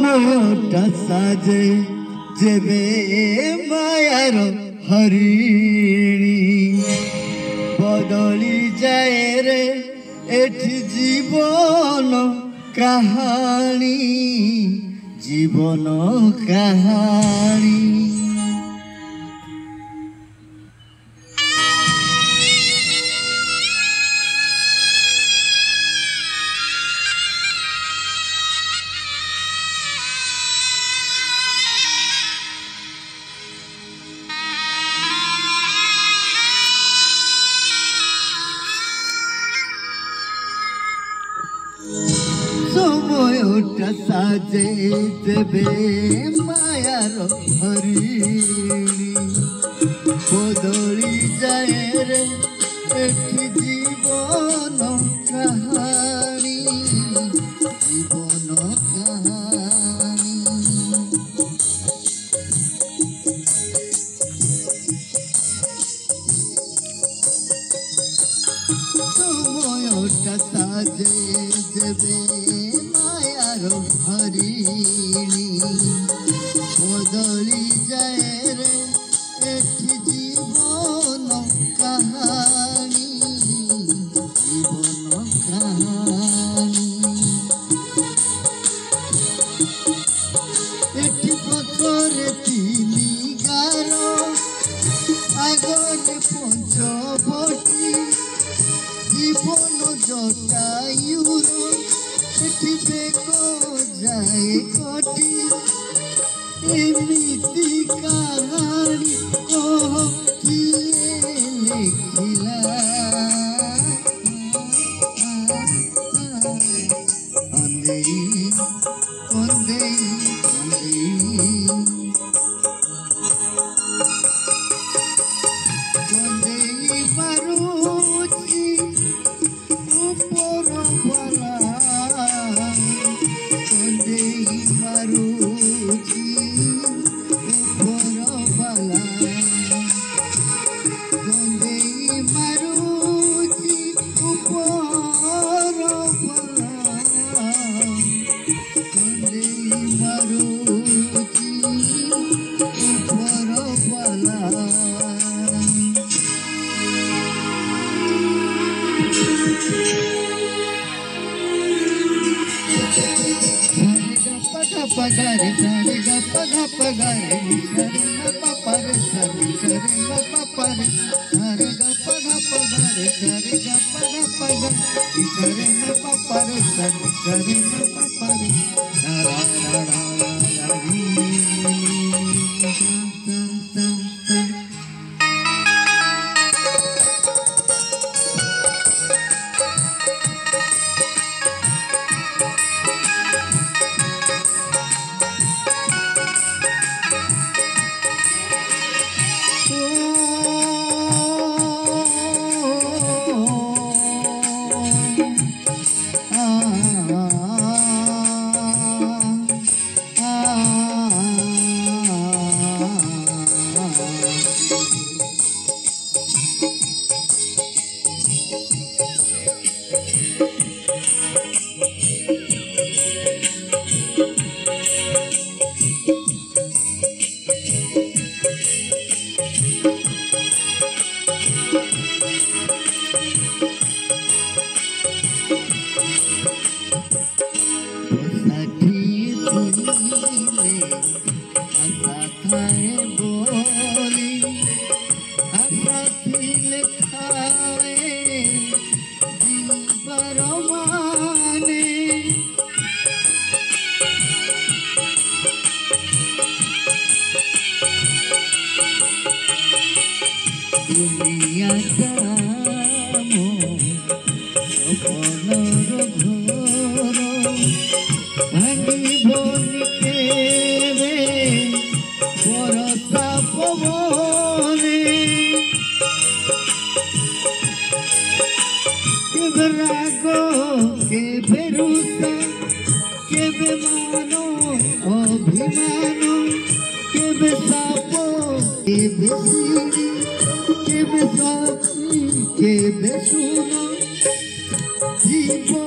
সময়টা সাজে যেবে মায়ার হরিণী বদলি যায় রে এটি জীবন কাহানি জীবন কাহানি সময়টা সাজে দেবে মায়ার হরিণী বদলি যায় রে এটি জীবন কাহানি জীবন কাহানি সময়টা সাজে দেবে মায়ার হরিণী বদলি যায় রে এটি জীবন কাহানি জীবন কাহানি এটি বছরে তিনি গার আগরে পঞ্চবটী জীবন জটায়ুর এটি বেগ যায় কটি এমিতি কাহানি কিয়ে লেখিলা অন্দেই অন্দেই অন্দেই অন্দেই মারুচি উপর বলা অন্দেই মারুচি উপর বলা অন্দেই মারুচি উপর বলা অন্দেই মারুচি উপর বলা pagare sare ga pagare sare ma papare sare ma papare sare ga pagare sare ga pagare sare ma papare sare ma papare la la la la la Keep